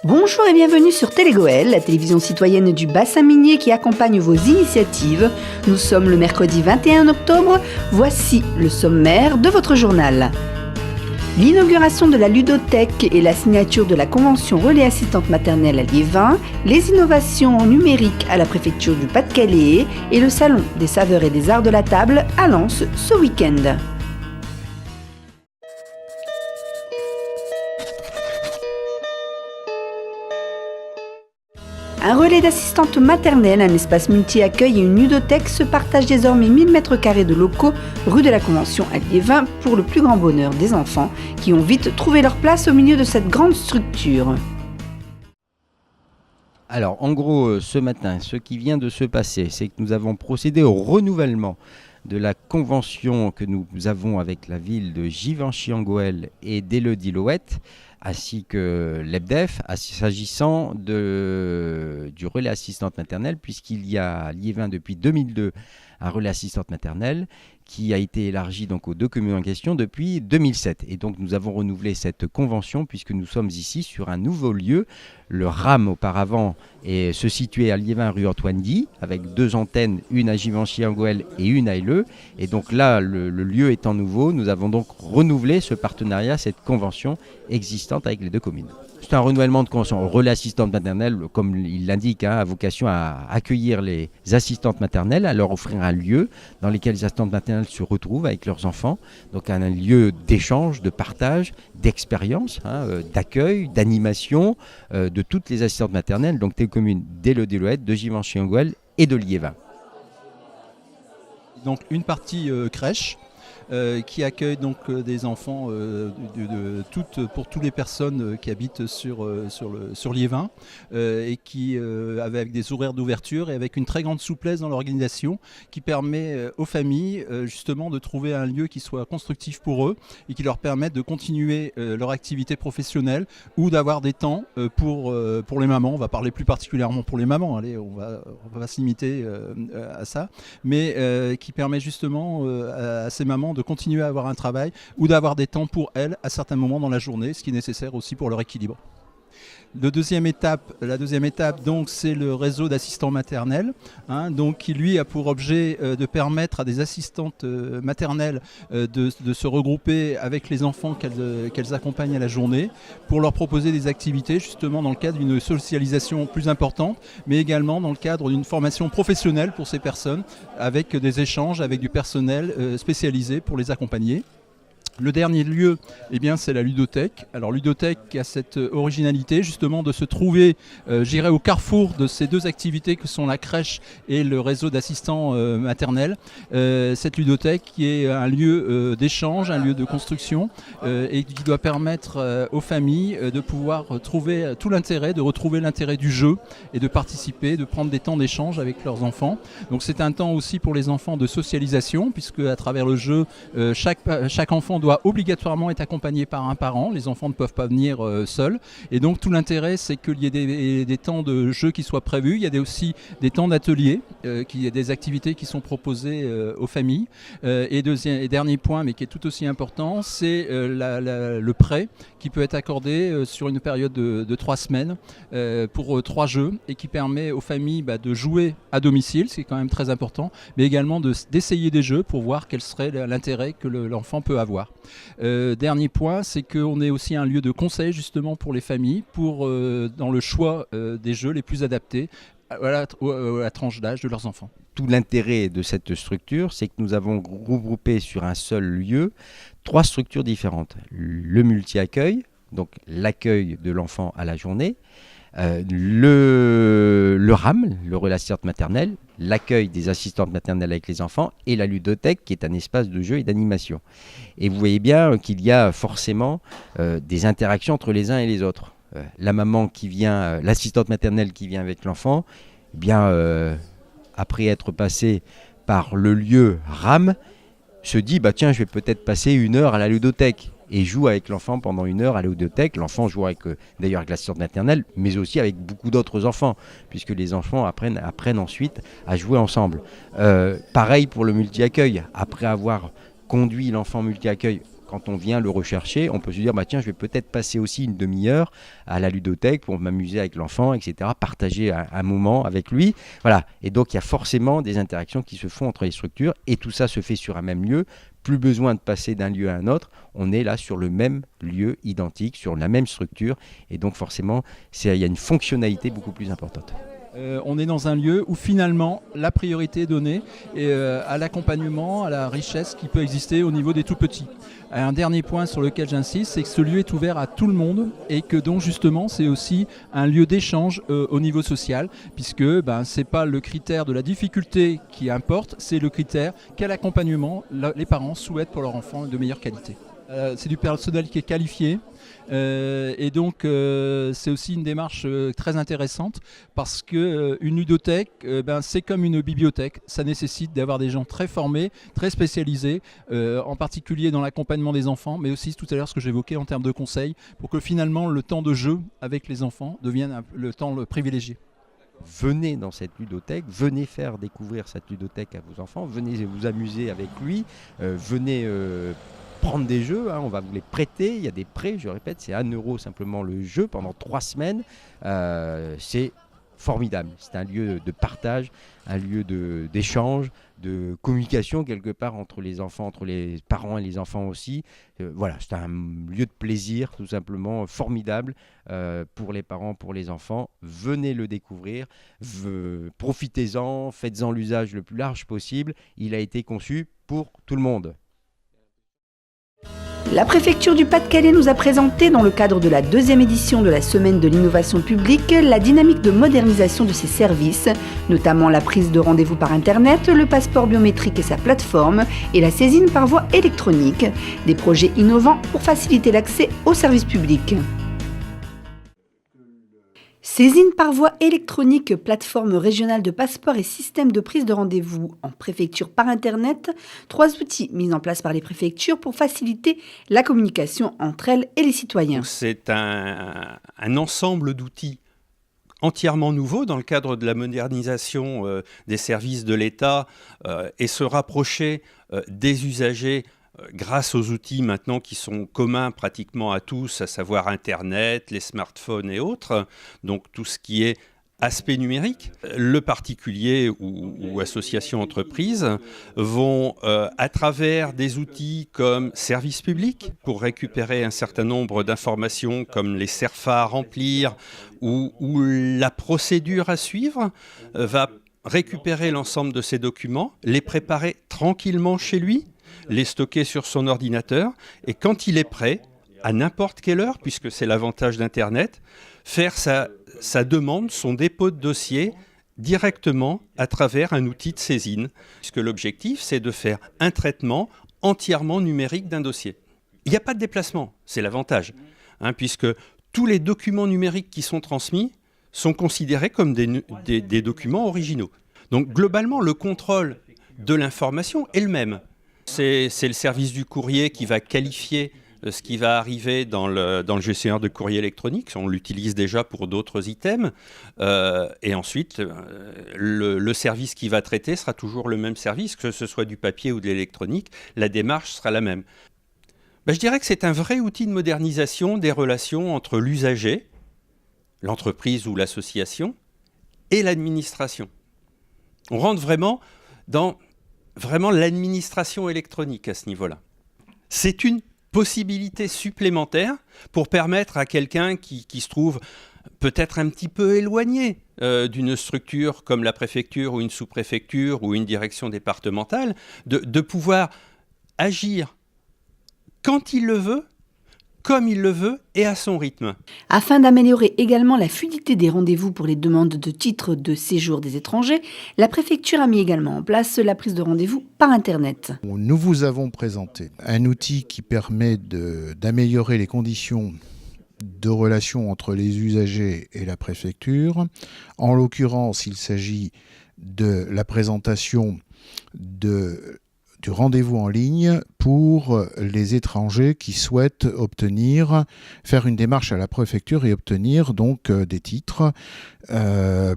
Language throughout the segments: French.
Bonjour et bienvenue sur Télégoël, la télévision citoyenne du bassin minier qui accompagne vos initiatives. Nous sommes le mercredi 21 octobre, voici le sommaire de votre journal. L'inauguration de la ludothèque et la signature de la convention relais assistante maternelle à Liévin, les innovations numériques à la préfecture du Pas-de-Calais et le salon des saveurs et des arts de la table à Lens ce week-end. Un relais d'assistante maternelle, un espace multi-accueil et une ludothèque se partagent désormais 1000 m² de locaux rue de la Convention à Liévin pour le plus grand bonheur des enfants qui ont vite trouvé leur place au milieu de cette grande structure. Alors en gros ce matin, ce qui vient de se passer, c'est que nous avons procédé au renouvellement de la convention que nous avons avec la ville de Givenchy-en-Goël et d'Éleudy-Louette, ainsi que l'EBDEF, s'agissant du relais assistante maternelle, puisqu'il y a à Liévin depuis 2002 un relais assistante maternelle qui a été élargi donc aux deux communes en question depuis 2007. Et donc nous avons renouvelé cette convention puisque nous sommes ici sur un nouveau lieu. Le RAM auparavant se situait à Liévin rue Antoine Guy avec deux antennes, une à Givenchy-en-Goël et une à Éleu. Et donc là, le lieu étant nouveau, nous avons donc renouvelé ce partenariat, cette convention existante avec les deux communes. C'est un renouvellement de convention. Le relais assistante maternelle, comme il l'indique, a vocation à accueillir les assistantes maternelles, à leur offrir un lieu dans lequel les assistantes maternelles se retrouvent avec leurs enfants. Donc un lieu d'échange, de partage, d'expérience, d'accueil, d'animation de toutes les assistantes maternelles, donc des communes d'Éleudy-Louette, de Givenchy-en-Goël et de Liévin. Donc une partie crèche. Qui accueille donc des enfants pour toutes les personnes qui habitent sur Liévin et qui avec des horaires d'ouverture et avec une très grande souplesse dans l'organisation qui permet aux familles justement de trouver un lieu qui soit constructif pour eux et qui leur permette de continuer leur activité professionnelle ou d'avoir des temps pour les mamans. On va parler plus particulièrement pour les mamans, allez, on va se limiter à ça, mais qui permet justement à ces mamans de continuer à avoir un travail ou d'avoir des temps pour elles à certains moments dans la journée, ce qui est nécessaire aussi pour leur équilibre. La deuxième étape, donc, c'est le réseau d'assistants maternels, donc, qui lui a pour objet de permettre à des assistantes maternelles de se regrouper avec les enfants qu'elles accompagnent à la journée pour leur proposer des activités justement dans le cadre d'une socialisation plus importante, mais également dans le cadre d'une formation professionnelle pour ces personnes avec des échanges avec du personnel spécialisé pour les accompagner. Le dernier lieu, c'est la ludothèque. Alors ludothèque qui a cette originalité justement de se trouver, au carrefour de ces deux activités que sont la crèche et le réseau d'assistants maternels. Cette ludothèque qui est un lieu d'échange, un lieu de construction et qui doit permettre aux familles de pouvoir trouver tout l'intérêt, de retrouver l'intérêt du jeu et de participer, de prendre des temps d'échange avec leurs enfants. Donc c'est un temps aussi pour les enfants de socialisation puisque à travers le jeu, chaque enfant doit obligatoirement être accompagné par un parent. Les enfants ne peuvent pas venir seuls. Et donc tout l'intérêt, c'est qu'il y ait des temps de jeu qui soient prévus. Il y a aussi des temps d'atelier, des activités qui sont proposées aux familles. Et dernier point, mais qui est tout aussi important, c'est le prêt qui peut être accordé sur une période de 3 semaines pour 3 jeux et qui permet aux familles de jouer à domicile, ce qui est quand même très important, mais également d'essayer des jeux pour voir quel serait l'intérêt que l'enfant peut avoir. Dernier point, c'est qu'on est aussi un lieu de conseil justement pour les familles dans le choix des jeux les plus adaptés à la tranche d'âge de leurs enfants. Tout l'intérêt de cette structure, c'est que nous avons regroupé sur un seul lieu 3 structures différentes. Le multi-accueil, donc l'accueil de l'enfant à la journée, le RAM, le relais assistante maternelle, l'accueil des assistantes maternelles avec les enfants et la ludothèque qui est un espace de jeu et d'animation. Et vous voyez bien qu'il y a forcément des interactions entre les uns et les autres. La maman qui vient, l'assistante maternelle qui vient avec l'enfant, après être passée par le lieu RAM, se dit tiens, je vais peut-être passer 1 heure à la ludothèque. Et joue avec l'enfant pendant 1 heure à la ludothèque. L'enfant joue d'ailleurs avec l'assistante maternelle, mais aussi avec beaucoup d'autres enfants, puisque les enfants apprennent ensuite à jouer ensemble. Pareil pour le multi-accueil. Après avoir conduit l'enfant multi-accueil quand on vient le rechercher, on peut se dire bah, tiens, je vais peut-être passer aussi une demi-heure à la ludothèque pour m'amuser avec l'enfant, etc., partager un moment avec lui. Voilà. Et donc, il y a forcément des interactions qui se font entre les structures et tout ça se fait sur un même lieu. Plus besoin de passer d'un lieu à un autre. On est là sur le même lieu identique, sur la même structure. Et donc, forcément, il y a une fonctionnalité beaucoup plus importante. On est dans un lieu où finalement la priorité est donnée à l'accompagnement, à la richesse qui peut exister au niveau des tout petits. Un dernier point sur lequel j'insiste, c'est que ce lieu est ouvert à tout le monde et que donc justement c'est aussi un lieu d'échange au niveau social, puisque c'est pas le critère de la difficulté qui importe, c'est le critère quel accompagnement les parents souhaitent pour leur enfant de meilleure qualité. C'est du personnel qui est qualifié et donc c'est aussi une démarche très intéressante parce qu'une ludothèque, c'est comme une bibliothèque. Ça nécessite d'avoir des gens très formés, très spécialisés, en particulier dans l'accompagnement des enfants, mais aussi tout à l'heure ce que j'évoquais en termes de conseils, pour que finalement le temps de jeu avec les enfants devienne le temps privilégié. Venez dans cette ludothèque, venez faire découvrir cette ludothèque à vos enfants, venez vous amuser avec lui, venez prendre des jeux, on va vous les prêter, il y a des prêts, je répète, c'est 1 € simplement le jeu pendant 3 semaines, c'est formidable, c'est un lieu de partage, un lieu d'échange, de communication quelque part entre les enfants, entre les parents et les enfants aussi. Voilà, c'est un lieu de plaisir tout simplement formidable pour les parents, pour les enfants. Venez le découvrir, profitez-en, faites-en l'usage le plus large possible. Il a été conçu pour tout le monde. La préfecture du Pas-de-Calais nous a présenté, dans le cadre de la 2e édition de la Semaine de l'innovation publique, la dynamique de modernisation de ses services, notamment la prise de rendez-vous par Internet, le passeport biométrique et sa plateforme, et la saisine par voie électronique, des projets innovants pour faciliter l'accès aux services publics. Saisine par voie électronique, plateforme régionale de passeport et système de prise de rendez-vous en préfecture par Internet, 3 outils mis en place par les préfectures pour faciliter la communication entre elles et les citoyens. C'est un ensemble d'outils entièrement nouveaux dans le cadre de la modernisation des services de l'État et se rapprocher des usagers grâce aux outils maintenant qui sont communs pratiquement à tous, à savoir Internet, les smartphones et autres, donc tout ce qui est aspect numérique, le particulier ou association entreprise vont, à travers des outils comme service public, pour récupérer un certain nombre d'informations comme les CERFA à remplir ou la procédure à suivre, va récupérer l'ensemble de ces documents, les préparer tranquillement chez lui, les stocker sur son ordinateur et quand il est prêt, à n'importe quelle heure, puisque c'est l'avantage d'Internet, faire sa demande, son dépôt de dossier directement à travers un outil de saisine. Puisque l'objectif, c'est de faire un traitement entièrement numérique d'un dossier. Il n'y a pas de déplacement, c'est l'avantage, puisque tous les documents numériques qui sont transmis sont considérés comme des documents originaux. Donc globalement, le contrôle de l'information est le même. C'est le service du courrier qui va qualifier ce qui va arriver dans le gestionnaire de courrier électronique. On l'utilise déjà pour d'autres items. Et ensuite, le service qui va traiter sera toujours le même service, que ce soit du papier ou de l'électronique. La démarche sera la même. Je dirais que c'est un vrai outil de modernisation des relations entre l'usager, l'entreprise ou l'association, et l'administration. On rentre vraiment dans l'administration électronique à ce niveau-là. C'est une possibilité supplémentaire pour permettre à quelqu'un qui se trouve peut-être un petit peu éloigné d'une structure comme la préfecture ou une sous-préfecture ou une direction départementale, de pouvoir agir quand il le veut, comme il le veut et à son rythme. Afin d'améliorer également la fluidité des rendez-vous pour les demandes de titres de séjour des étrangers, la préfecture a mis également en place la prise de rendez-vous par Internet. Nous vous avons présenté un outil qui permet d'améliorer les conditions de relation entre les usagers et la préfecture. En l'occurrence, il s'agit de la présentation du rendez-vous en ligne pour les étrangers qui souhaitent faire une démarche à la préfecture et obtenir donc des titres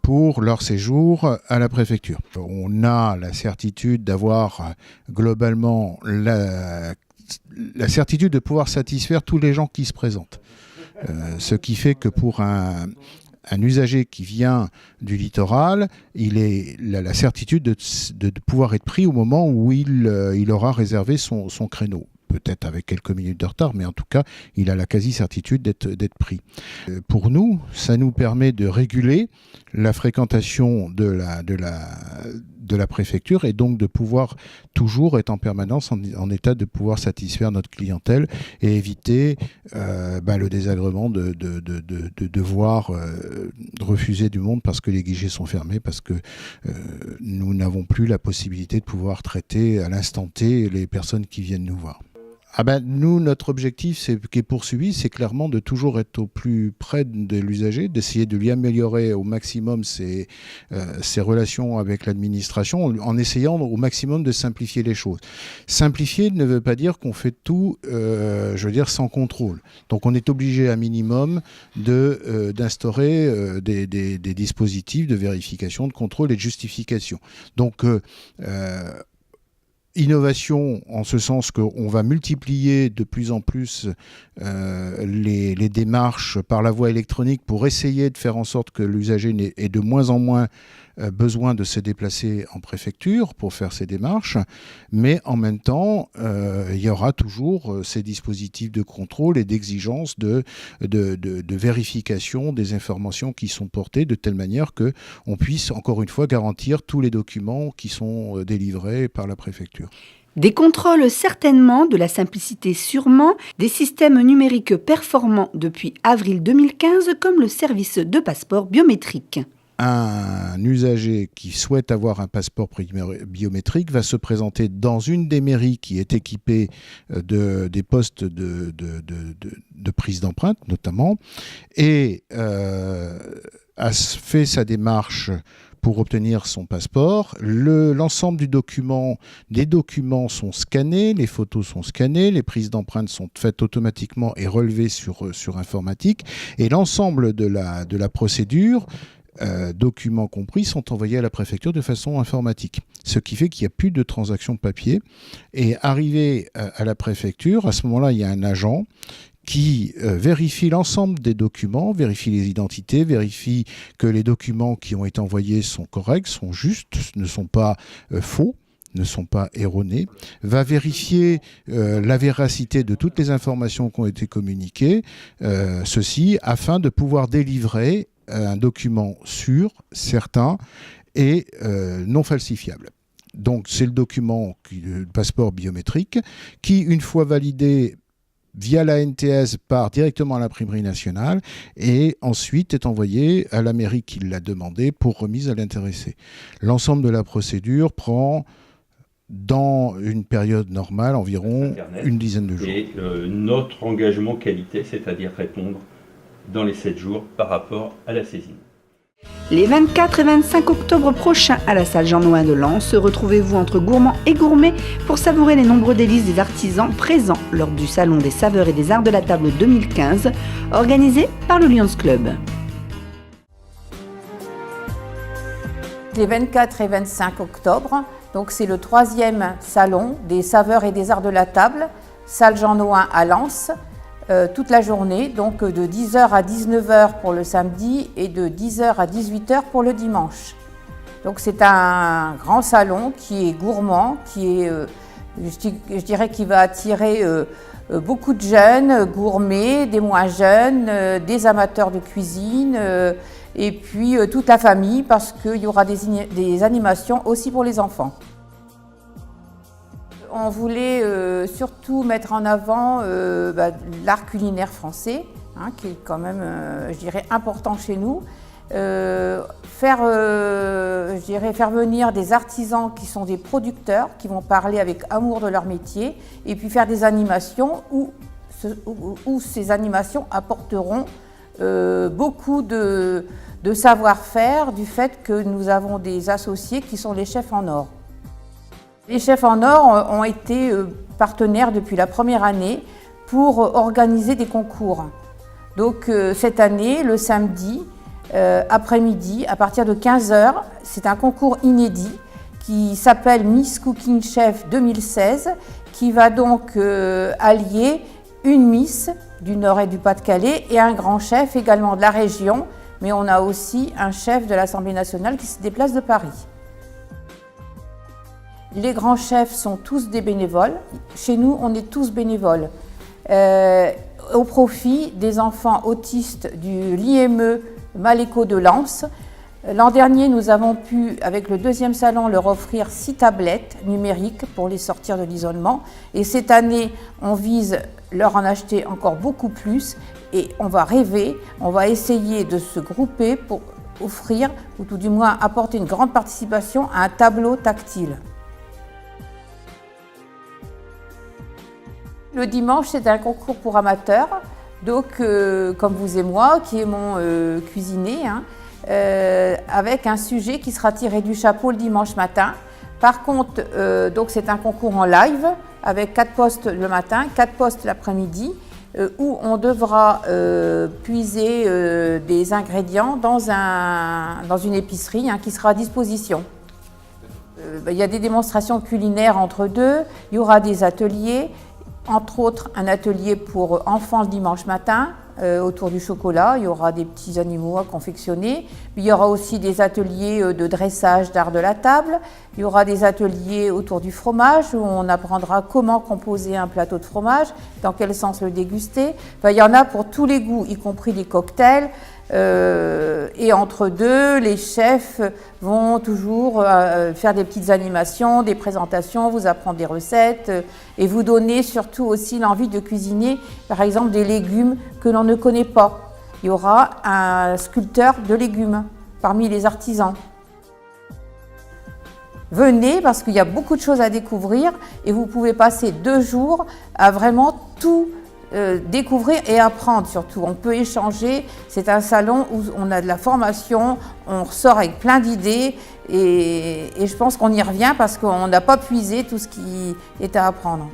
pour leur séjour à la préfecture. On a la certitude d'avoir globalement la certitude de pouvoir satisfaire tous les gens qui se présentent. Ce qui fait que pour un usager qui vient du littoral, il a la certitude de pouvoir être pris au moment où il aura réservé son créneau. Peut-être avec quelques minutes de retard, mais en tout cas, il a la quasi-certitude d'être pris. Pour nous, ça nous permet de réguler la fréquentation de la préfecture et donc de pouvoir toujours être en permanence en état de pouvoir satisfaire notre clientèle et éviter le désagrément de devoir refuser du monde parce que les guichets sont fermés, parce que nous n'avons plus la possibilité de pouvoir traiter à l'instant T les personnes qui viennent nous voir. Nous, notre objectif qui est poursuivi, c'est clairement de toujours être au plus près de l'usager, d'essayer de lui améliorer au maximum ses relations avec l'administration, en essayant au maximum de simplifier les choses. Simplifier ne veut pas dire qu'on fait tout, sans contrôle. Donc on est obligé à minimum d'instaurer des dispositifs de vérification, de contrôle et de justification. Donc innovation en ce sens qu'on va multiplier de plus en plus les démarches par la voie électronique pour essayer de faire en sorte que l'usager ait de moins en moins besoin de se déplacer en préfecture pour faire ces démarches, mais en même temps, il y aura toujours ces dispositifs de contrôle et d'exigence de vérification des informations qui sont portées de telle manière qu'on puisse, encore une fois, garantir tous les documents qui sont délivrés par la préfecture. Des contrôles certainement, de la simplicité sûrement, des systèmes numériques performants depuis avril 2015 comme le service de passeport biométrique. Un usager qui souhaite avoir un passeport biométrique va se présenter dans une des mairies qui est équipée des postes de prise d'empreinte notamment et a fait sa démarche pour obtenir son passeport. L'ensemble des documents sont scannés, les photos sont scannées, les prises d'empreintes sont faites automatiquement et relevées sur informatique et l'ensemble de la procédure, documents compris, sont envoyés à la préfecture de façon informatique. Ce qui fait qu'il n'y a plus de transactions papier. Et arrivé à la préfecture, à ce moment-là, il y a un agent qui vérifie l'ensemble des documents, vérifie les identités, vérifie que les documents qui ont été envoyés sont corrects, sont justes, ne sont pas faux, ne sont pas erronés, va vérifier la véracité de toutes les informations qui ont été communiquées, ceci afin de pouvoir délivrer un document sûr, certain et non falsifiable. Donc c'est le document, le passeport biométrique, qui, une fois validé via la NTS, part directement à l'imprimerie nationale et ensuite est envoyé à la mairie qui l'a demandé pour remise à l'intéressé. L'ensemble de la procédure prend, dans une période normale, environ une dizaine de jours. Et notre engagement qualité, c'est-à-dire répondre dans les 7 jours par rapport à la saisine. Les 24 et 25 octobre prochains à la salle Jean-Nouin de Lens, retrouvez-vous entre gourmands et gourmets pour savourer les nombreux délices des artisans présents lors du Salon des saveurs et des arts de la table 2015, organisé par le Lions Club. Les 24 et 25 octobre, donc c'est le 3e Salon des saveurs et des arts de la table, salle Jean-Nouin à Lens. Toute la journée, donc de 10h à 19h pour le samedi et de 10h à 18h pour le dimanche. Donc c'est un grand salon qui est gourmand, qui est, je dirais, qui va attirer beaucoup de jeunes, gourmets, des moins jeunes, des amateurs de cuisine et puis toute la famille parce qu'il y aura des animations aussi pour les enfants. On voulait surtout mettre en avant l'art culinaire français, qui est quand même, je dirais, important chez nous. Faire venir des artisans qui sont des producteurs, qui vont parler avec amour de leur métier, et puis faire des animations où ces animations apporteront beaucoup de savoir-faire du fait que nous avons des associés qui sont les chefs en or. Les chefs en or ont été partenaires depuis la première année pour organiser des concours. Donc cette année, le samedi après-midi, à partir de 15h, c'est un concours inédit qui s'appelle Miss Cooking Chef 2016, qui va donc allier une Miss du Nord et du Pas-de-Calais et un grand chef également de la région, mais on a aussi un chef de l'Assemblée nationale qui se déplace de Paris. Les grands chefs sont tous des bénévoles. Chez nous, on est tous bénévoles. Au profit des enfants autistes du l'IME Maléco de Lens. L'an dernier, nous avons pu, avec le 2e salon, leur offrir 6 tablettes numériques pour les sortir de l'isolement. Et cette année, on vise leur en acheter encore beaucoup plus. Et on va rêver, on va essayer de se grouper pour offrir, ou tout du moins apporter une grande participation à un tableau tactile. Le dimanche, c'est un concours pour amateurs, donc comme vous et moi, qui aimons cuisiner, avec un sujet qui sera tiré du chapeau le dimanche matin. Par contre, donc c'est un concours en live, avec 4 postes le matin, 4 postes l'après-midi, où on devra puiser des ingrédients dans une épicerie qui sera à disposition. Il y a des démonstrations culinaires entre deux, il y aura des ateliers, entre autres un atelier pour enfants le dimanche matin autour du chocolat, il y aura des petits animaux à confectionner, il y aura aussi des ateliers de dressage d'art de la table, il y aura des ateliers autour du fromage où on apprendra comment composer un plateau de fromage, dans quel sens le déguster, enfin, il y en a pour tous les goûts, y compris des cocktails. Et entre deux, les chefs vont toujours faire des petites animations, des présentations, vous apprendre des recettes et vous donner surtout aussi l'envie de cuisiner, par exemple, des légumes que l'on ne connaît pas. Il y aura un sculpteur de légumes parmi les artisans. Venez parce qu'il y a beaucoup de choses à découvrir et vous pouvez passer 2 jours à vraiment tout découvrir et apprendre surtout. On peut échanger, c'est un salon où on a de la formation, on ressort avec plein d'idées et je pense qu'on y revient parce qu'on n'a pas puisé tout ce qui est à apprendre.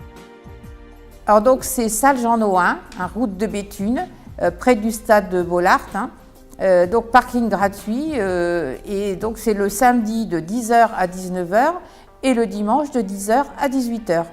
Alors donc c'est salle Jean Nohain, route de Béthune, près du stade de Bollaert, donc parking gratuit et donc c'est le samedi de 10h à 19h et le dimanche de 10h à 18h.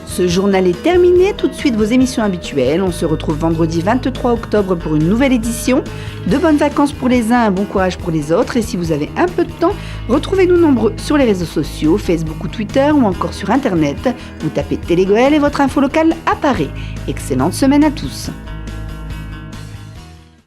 Ce journal est terminé, tout de suite vos émissions habituelles. On se retrouve vendredi 23 octobre pour une nouvelle édition. De bonnes vacances pour les uns, un bon courage pour les autres. Et si vous avez un peu de temps, retrouvez-nous nombreux sur les réseaux sociaux, Facebook ou Twitter ou encore sur Internet. Vous tapez Télé Goël et votre info locale apparaît. Excellente semaine à tous.